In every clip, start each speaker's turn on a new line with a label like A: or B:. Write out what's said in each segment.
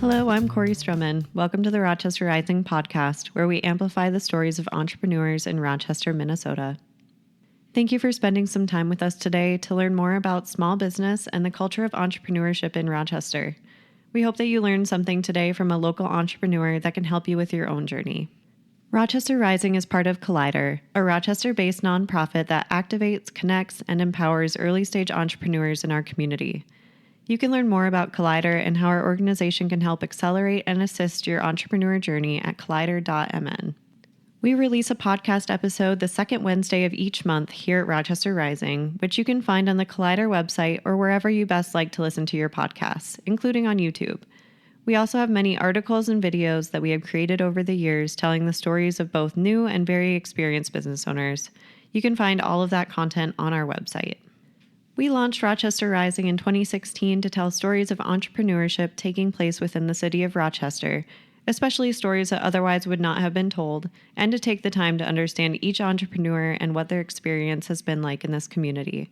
A: Hello, I'm Corey Stroman. Welcome to the Rochester Rising podcast, where we amplify the stories of entrepreneurs in Rochester, Minnesota. Thank you for spending some time with us today to learn more about small business and the culture of entrepreneurship in Rochester. We hope that you learned something today from a local entrepreneur that can help you with your own journey. Rochester Rising is part of Collider, a Rochester-based nonprofit that activates, connects, and empowers early-stage entrepreneurs in our community. You can learn more about Collider and how our organization can help accelerate and assist your entrepreneur journey at collider.mn. We release a podcast episode the second Wednesday of each month here at Rochester Rising, which you can find on the Collider website or wherever you best like to listen to your podcasts, including on YouTube. We also have many articles and videos that we have created over the years telling the stories of both new and very experienced business owners. You can find all of that content on our website. We launched Rochester Rising in 2016 to tell stories of entrepreneurship taking place within the city of Rochester, especially stories that otherwise would not have been told, and to take the time to understand each entrepreneur and what their experience has been like in this community.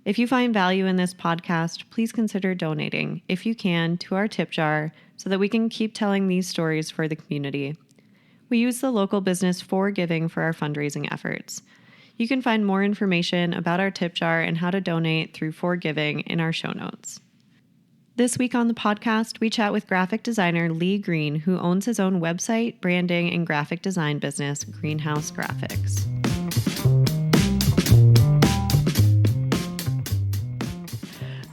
A: If you find value in this podcast, please consider donating, if you can, to our tip jar so that we can keep telling these stories for the community. We use the local business For Giving for our fundraising efforts. You can find more information about our tip jar and how to donate through For Giving in our show notes. This week on the podcast, we chat with graphic designer Lee Green, who owns his own website, branding, and graphic design business, Greenhouse Graphics.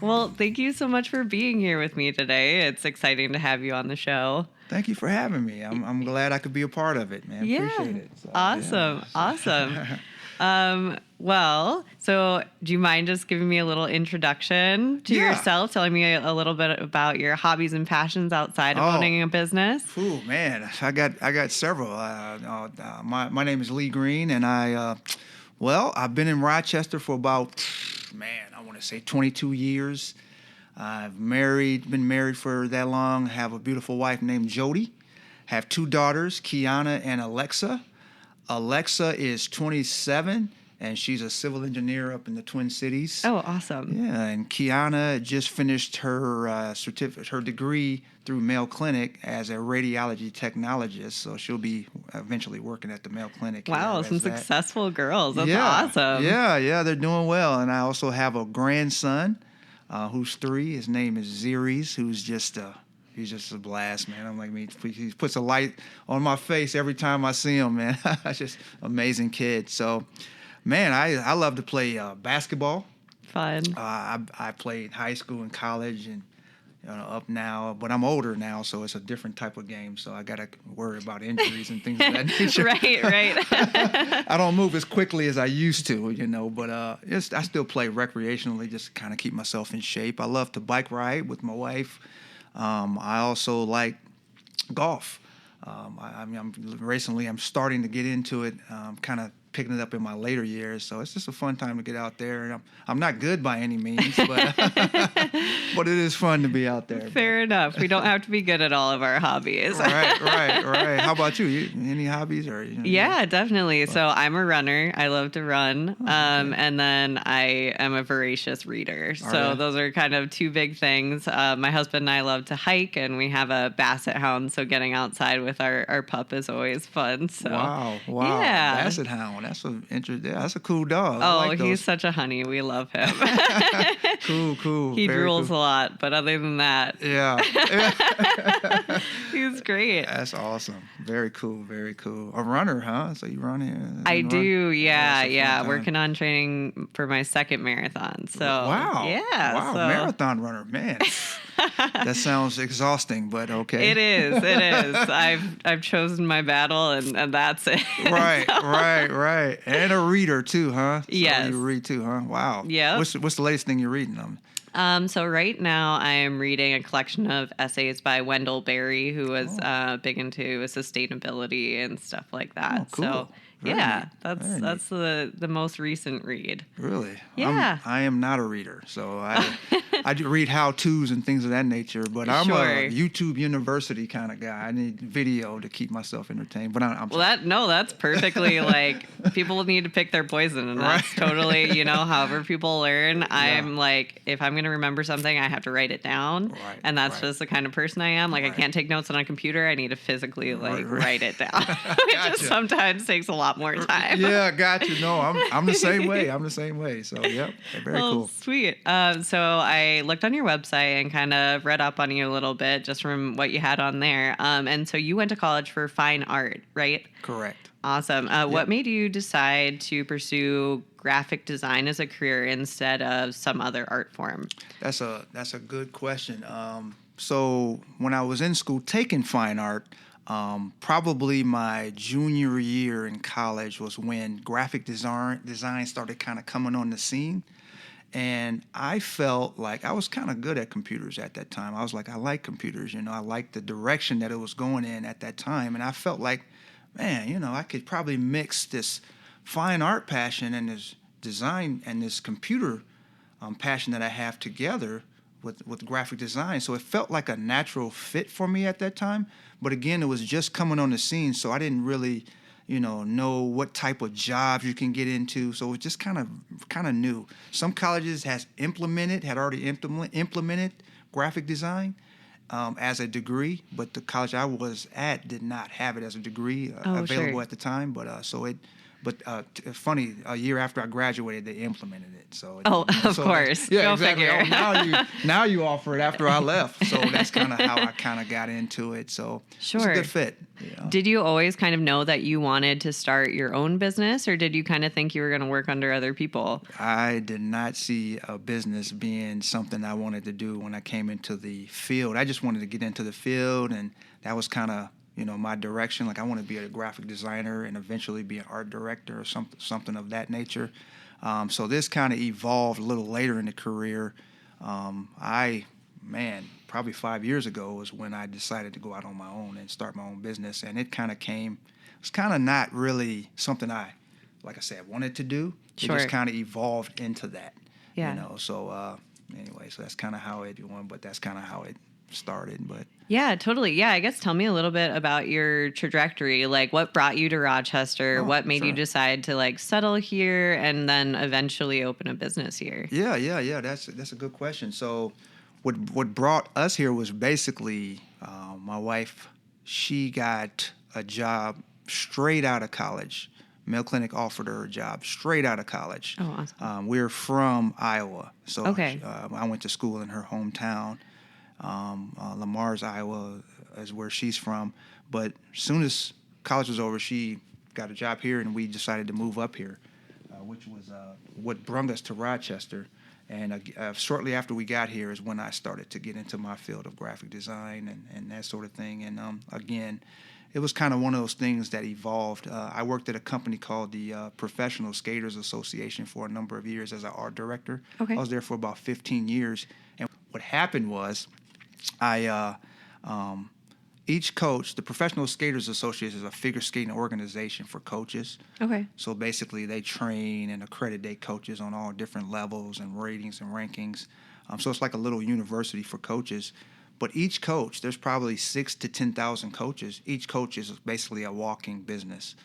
A: Well, thank you so much for being here with me today. It's exciting to have you on the show.
B: Thank you for having me. I'm glad I could be a part of it, man.
A: Yeah.
B: Appreciate it. So,
A: Awesome. So do you mind just giving me a little introduction to yourself, telling me a little bit about your hobbies and passions outside of owning a business?
B: Ooh, man, I got several. My name is Lee Green, and I've been in Rochester for about, I want to say 22 years. I've been married for that long. Have a beautiful wife named Jody. Have two daughters, Kiana and Alexa. Alexa is 27, and she's a civil engineer up in the Twin Cities.
A: Oh, awesome.
B: Yeah, and Kiana just finished her her degree through Mayo Clinic as a radiology technologist, so she'll be eventually working at the Mayo Clinic.
A: Wow, some successful girls. That's awesome.
B: Yeah, they're doing well. And I also have a grandson who's 3. His name is Zeres, who's just... He's just a blast, man. I'm like, he puts a light on my face every time I see him, man. It's just amazing kid. So, man, I love to play basketball.
A: Fun.
B: I played high school and college and up now, but I'm older now, so it's a different type of game. So I got to worry about injuries and things of that nature.
A: Right.
B: I don't move as quickly as I used to, but I still play recreationally, just kind of keep myself in shape. I love to bike ride with my wife. I also like golf. I'm starting to get into it, kind of picking it up in my later years. So it's just a fun time to get out there. And I'm not good by any means, but but it is fun to be out there.
A: Fair enough. We don't have to be good at all of our hobbies.
B: Right. How about you? Any hobbies or?
A: Yeah, definitely. So I'm a runner. I love to run. And then I am a voracious reader. So those are kind of two big things. My husband and I love to hike, and we have a basset hound. So getting outside with our pup is always fun. So
B: Wow.
A: Yeah.
B: Basset hound. That's a cool dog.
A: Oh, he's such a honey. We love him.
B: Cool.
A: He
B: Very
A: drools
B: cool.
A: a lot, but other than that,
B: Yeah.
A: he's great.
B: That's awesome. Very cool. A runner, huh? So you run here?
A: I do, yeah.
B: Fun
A: Working on training for my second marathon. So
B: wow.
A: Yeah.
B: Wow,
A: so.
B: Marathon runner, man. That sounds exhausting, but okay.
A: It is. I've chosen my battle, and that's it.
B: Right. And a reader too, huh? So
A: yes.
B: You read too, huh? Wow.
A: Yeah.
B: What's the latest thing you're reading?
A: So right now I am reading a collection of essays by Wendell Berry, who was big into sustainability and stuff like that.
B: Oh, cool.
A: So that's the most recent read.
B: Really?
A: Yeah.
B: I am not a reader, so I do read how-tos and things of that nature, but I'm
A: Sure.
B: a YouTube University kind of guy. I need video to keep myself entertained. But I'm
A: Well, that's perfectly like people need to pick their poison, and that's totally, however people learn. I'm like, if I'm going to remember something, I have to write it down.
B: Right,
A: And that's just the kind of person I am. Like, I can't take notes on a computer. I need to physically write it down. It just sometimes takes a lot more time.
B: Yeah, got you. No, I'm the same way. I'm the same way. So, yep, very cool.
A: Sweet. So I looked on your website and kind of read up on you a little bit just from what you had on there. And so you went to college for fine art, right?
B: Correct.
A: Awesome. What made you decide to pursue graphic design as a career instead of some other art form?
B: That's a good question. So when I was in school taking fine art, probably my junior year in college was when graphic design started kind of coming on the scene. And I felt like I was kind of good at computers at that time. I was like, I like computers, I liked the direction that it was going in at that time. And I felt like, man, I could probably mix this fine art passion and this design and this computer passion that I have together with graphic design. So it felt like a natural fit for me at that time. But again, it was just coming on the scene, so I didn't really know what type of jobs you can get into. So it was just kind of new. Some colleges had already implemented graphic design as a degree, but the college I was at did not have it as a degree available at the time. But funny, a year after I graduated, they implemented it. So
A: of course,
B: yeah,
A: go
B: exactly.
A: figure.
B: Now you offer it after I left. So that's kind of how I kind of got into it. So
A: sure,
B: it's a good fit.
A: Did you always kind of know that you wanted to start your own business, or did you kind of think you were going to work under other people?
B: I did not see a business being something I wanted to do when I came into the field. I just wanted to get into the field, and that was kind of my direction. Like, I want to be a graphic designer and eventually be an art director or something of that nature. So this kind of evolved a little later in the career. Probably 5 years ago was when I decided to go out on my own and start my own business. And it kind of it's kind of not really something like I said, wanted to do.
A: Sure.
B: It just kind of evolved into that.
A: Yeah.
B: So anyway, so that's kind of how it went, but that's kind of how it started. But
A: yeah, totally. Yeah, I guess tell me a little bit about your trajectory. Like, what brought you to Rochester? What made you decide to settle here and then eventually open a business here?
B: Yeah. That's a good question. So what brought us here was basically my wife. She got a job straight out of college. Mayo Clinic offered her a job straight out of college.
A: Oh, awesome.
B: We're from Iowa, so
A: okay.
B: I went to school in her hometown. Lamar's, Iowa, is where she's from. But as soon as college was over, she got a job here, and we decided to move up here, which was what brought us to Rochester. And shortly after we got here is when I started to get into my field of graphic design and that sort of thing. And again, it was kind of one of those things that evolved. I worked at a company called the Professional Skaters Association for a number of years as an art director.
A: Okay.
B: I was there for about 15 years. And what happened was each coach, the Professional Skaters Association is a figure skating organization for coaches.
A: Okay.
B: So basically they train and accreditate coaches on all different levels and ratings and rankings. So it's like a little university for coaches. But each coach, there's probably 6,000 to 10,000 coaches. Each coach is basically a walking business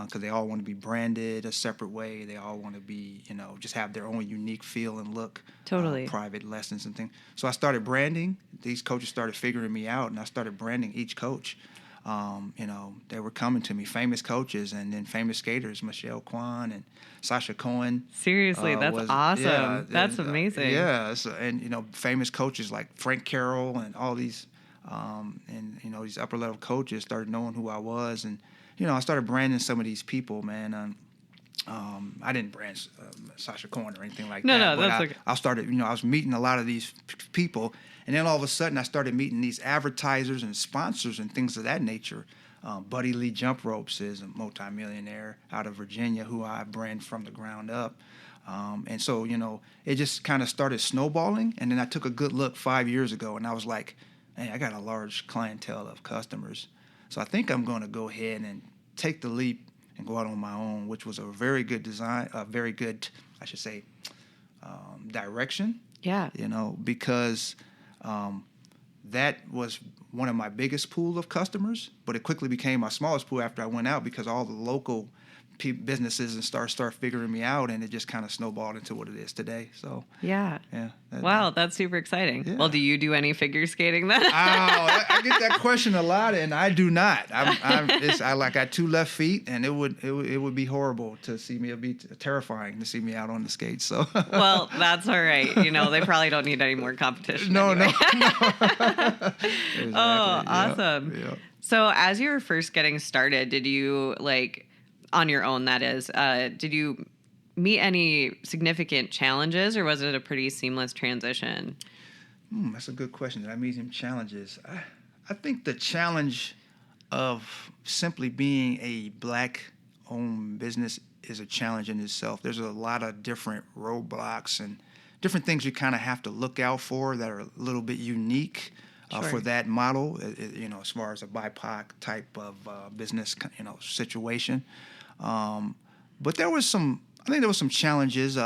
B: because they all want to be branded a separate way. They all want to be, just have their own unique feel and look.
A: Totally.
B: Private lessons and things. So I started branding. These coaches started figuring me out, and I started branding each coach. They were coming to me, famous coaches, and then famous skaters, Michelle Kwan and Sasha Cohen.
A: Seriously, that's awesome. Yeah, that's amazing.
B: And famous coaches like Frank Carroll and all these, these upper level coaches started knowing who I was, and I started branding some of these people, man. I didn't brand Sasha Cohen or anything like that.
A: No, that's okay.
B: I started, I was meeting a lot of these people, and then all of a sudden I started meeting these advertisers and sponsors and things of that nature. Buddy Lee Jump Ropes is a multimillionaire out of Virginia who I brand from the ground up. And so, it just kind of started snowballing. And then I took a good look 5 years ago, and I was like, hey, I got a large clientele of customers. So I think I'm going to go ahead and take the leap and go out on my own, which was a very good direction.
A: Yeah.
B: Because that was one of my biggest pool of customers, but it quickly became my smallest pool after I went out because all the local businesses and start figuring me out, and it just kind of snowballed into what it is today. So
A: yeah.
B: That,
A: wow, that's super exciting.
B: Yeah.
A: Well, do you do any figure skating then?
B: I get that question a lot, and I do not. I got 2 left feet, and it would be horrible to see me. It'd be terrifying to see me out on the skates. So
A: well, that's all right. They probably don't need any more competition.
B: No,
A: anyway.
B: no. Exactly.
A: Oh, awesome.
B: Yeah.
A: So as you were first getting started, did you on your own, that is, did you meet any significant challenges, or was it a pretty seamless transition?
B: That's a good question. Did I meet some challenges? I think the challenge of simply being a Black-owned business is a challenge in itself. There's a lot of different roadblocks and different things you kind of have to look out for that are a little bit unique for that model, as far as a BIPOC type of business, situation. But I think there was some challenges,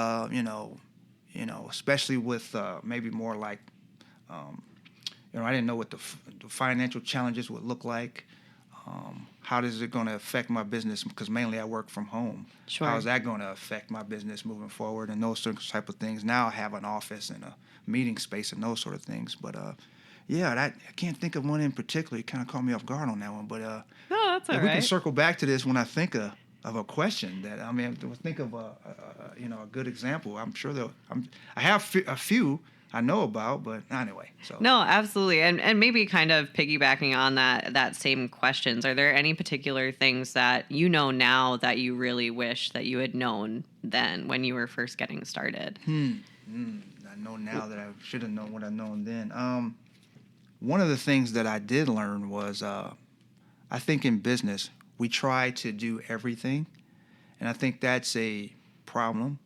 B: especially with maybe more like, I didn't know what the financial challenges would look like. How is it going to affect my business? Because mainly I work from home.
A: Sure.
B: How is that going to affect my business moving forward and those type of things? Now I have an office and a meeting space and those sort of things. But I can't think of one in particular. You kind of caught me off guard on that one. But
A: no, that's all right.
B: We can circle back to this when I think of a question that think of a good example. I'm sure I have a few I know about, but anyway. So
A: no, absolutely, and maybe kind of piggybacking on that same questions. Are there any particular things that now that you really wish that you had known then when you were first getting started?
B: I know now that I should have known what I known then. One of the things that I did learn was I think in business we try to do everything, and I think that's a problem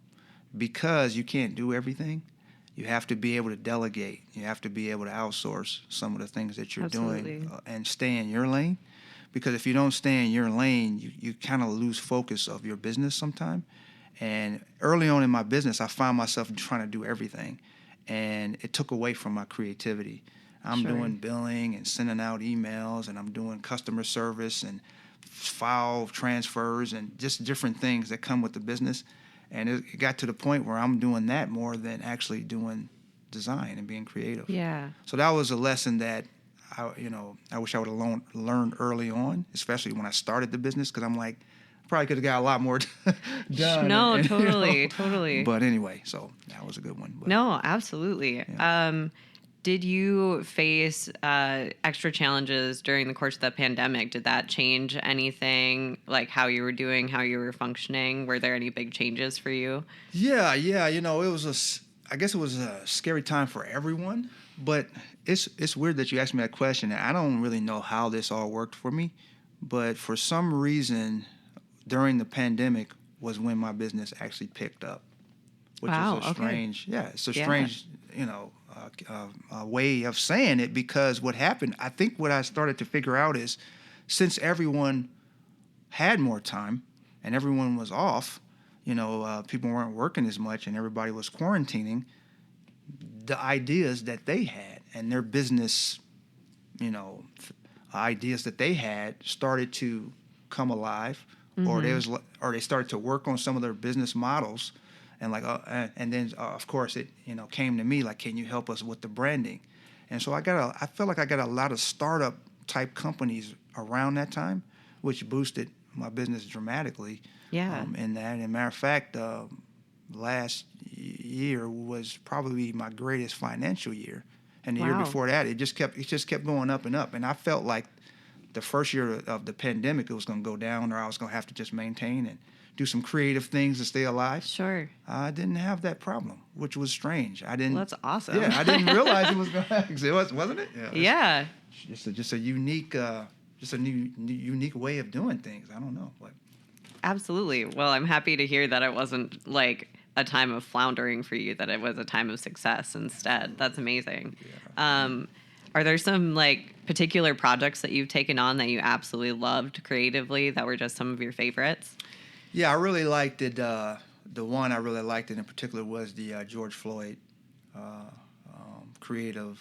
B: because you can't do everything. You have to be able to delegate. You have to be able to outsource some of the things that you're doing and stay in your lane. Because if you don't stay in your lane, you kind of lose focus of your business sometime. And early on in my business, I found myself trying to do everything, and it took away from my creativity. I'm doing billing and sending out emails, and I'm doing customer service and file transfers and just different things that come with the business. And it got to the point where I'm doing that more than actually doing design and being creative.
A: Yeah.
B: So that was a lesson that I wish I would have learned early on, especially when I started the business, because I'm like, I probably could have got a lot more done.
A: No, totally.
B: But anyway, so that was a good one. But,
A: no, absolutely. Yeah. Did you face extra challenges during the course of the pandemic? Did that change anything, like how you were doing, how you were functioning? Were there any big changes for you?
B: Yeah. It was I guess it was a scary time for everyone, but it's weird that you asked me that question. I don't really know how this all worked for me, but for some reason during the pandemic was when my business actually picked up, which is a strange, it's a strange, way of saying it, because what happened, I think what I started to figure out is since everyone had more time and everyone was off, people weren't working as much and everybody was quarantining, the ideas that they had and their business, ideas that they had started to come alive, or they started to work on some of their business models. And and then of course it came to me like, can you help us with the branding? And so I felt like I got a lot of startup type companies around that time, which boosted my business dramatically.
A: Yeah.
B: In that, and matter of fact, last year was probably my greatest financial year, and the year before that, it just kept going up and up. And I felt like the first year of the pandemic, it was going to go down, or I was going to have to just maintain and do some creative things to stay alive.
A: Sure.
B: I didn't have that problem, which was strange. I didn't.
A: Well, that's awesome.
B: Yeah, I didn't realize it was going to happen. Wasn't it?
A: Yeah.
B: Just a unique, unique way of doing things. I don't know. But.
A: Absolutely. Well, I'm happy to hear that it wasn't like a time of floundering for you, that it was a time of success instead. That's amazing. Yeah. Are there some particular projects that you've taken on that you absolutely loved creatively that were just some of your favorites?
B: Yeah, I really liked it. The one I really liked in particular was the George Floyd creative.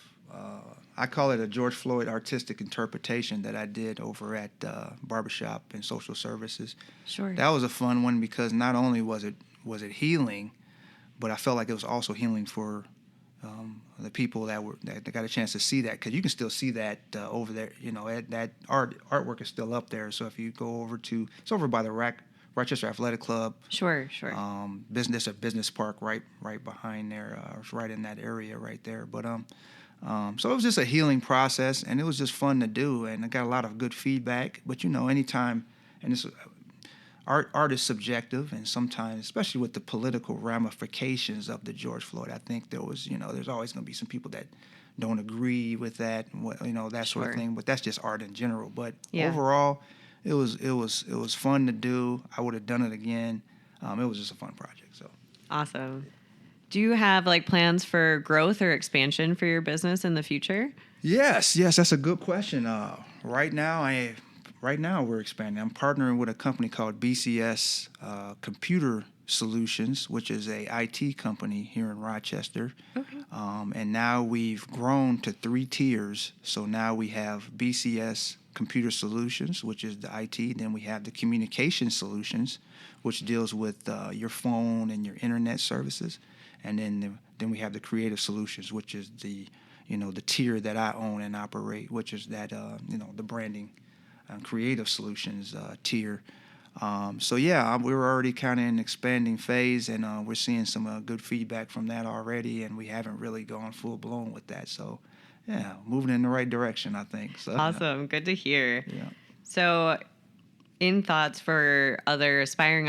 B: I call it a George Floyd artistic interpretation that I did over at Barbershop and Social Services.
A: Sure.
B: That was a fun one because not only was it healing, but I felt like it was also healing for the people that got a chance to see that, because you can still see that over there. That artwork is still up there. So if you go over it's over by the Rochester Athletic Club.
A: Sure.
B: Business park right behind there. It's right in that area right there. But so it was just a healing process, and it was just fun to do, and I got a lot of good feedback. But anytime, and this art is subjective, and sometimes, especially with the political ramifications of the George Floyd, I think there's always going to be some people that don't agree with that, and that sort of thing. But that's just art in general. But overall, it was fun to do. I would have done it again. It was just a fun project. So
A: awesome. Do you have plans for growth or expansion for your business in the future?
B: Yes, that's a good question. Right now we're expanding. I'm partnering with a company called BCS Computer Solutions, which is a IT company here in Rochester.
A: Okay.
B: And now we've grown to 3 tiers. So now we have BCS Computer Solutions, which is the IT. Then we have the Communication Solutions, which deals with your phone and your internet services. And then we have the Creative Solutions, which is the tier that I own and operate, which is that the branding and creative solutions tier. We're already kind of in expanding phase, and we're seeing some good feedback from that already, and we haven't really gone full blown with that. So, moving in the right direction, I think. So,
A: awesome. Good to hear.
B: Yeah.
A: So, in thoughts for other aspiring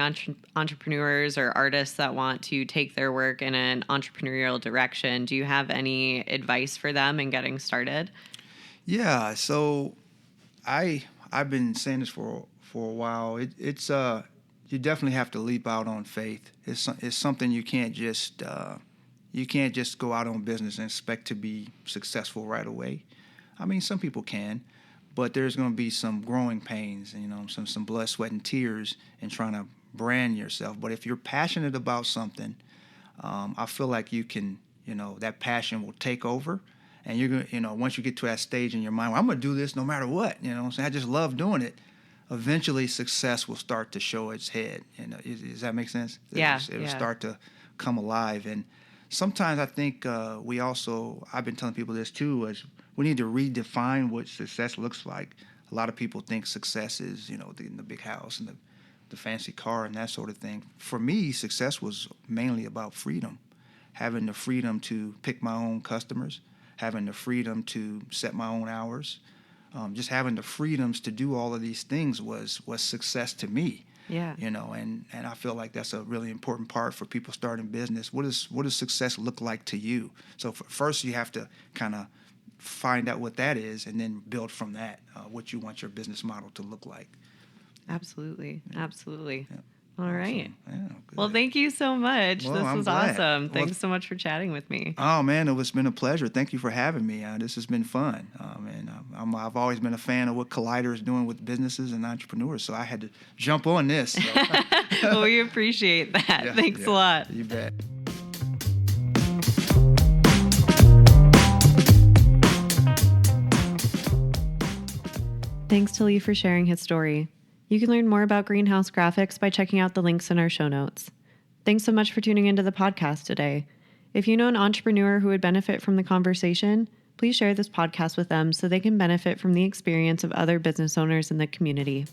A: entrepreneurs or artists that want to take their work in an entrepreneurial direction, do you have any advice for them in getting started?
B: Yeah. So, I've been saying this for a while. It's you definitely have to leap out on faith. It's something you can't just go out on business and expect to be successful right away. I mean, some people can, but there's going to be some growing pains, and some blood, sweat, and tears in trying to brand yourself. But if you're passionate about something, I feel like you can, that passion will take over. And you're gonna, once you get to that stage in your mind, well, I'm gonna do this no matter what. So I just love doing it. Eventually, success will start to show its head. Does that make sense?
A: Yeah.
B: It'll start to come alive. And sometimes I think I've been telling people this too, is we need to redefine what success looks like. A lot of people think success is, getting the big house and the fancy car and that sort of thing. For me, success was mainly about freedom, having the freedom to pick my own customers, having the freedom to set my own hours, just having the freedoms to do all of these things was success to me.
A: Yeah.
B: And I feel like that's a really important part for people starting business. What does success look like to you? So first you have to kind of find out what that is, and then build from that what you want your business model to look like.
A: Absolutely.
B: Yeah.
A: Absolutely.
B: Yeah.
A: All right.
B: Yeah, good.
A: Well, thank you so much.
B: Well,
A: this
B: I'm
A: was
B: glad.
A: awesome. Thanks so much for chatting with me.
B: Oh, man, it's been a pleasure. Thank you for having me. This has been fun. I've always been a fan of what Collider is doing with businesses and entrepreneurs, so I had to jump on this. So.
A: Well, we appreciate that. Thanks a lot.
B: You bet.
A: Thanks to Lee for sharing his story. You can learn more about Greenhouse Graphics by checking out the links in our show notes. Thanks so much for tuning into the podcast today. If you know an entrepreneur who would benefit from the conversation, please share this podcast with them so they can benefit from the experience of other business owners in the community.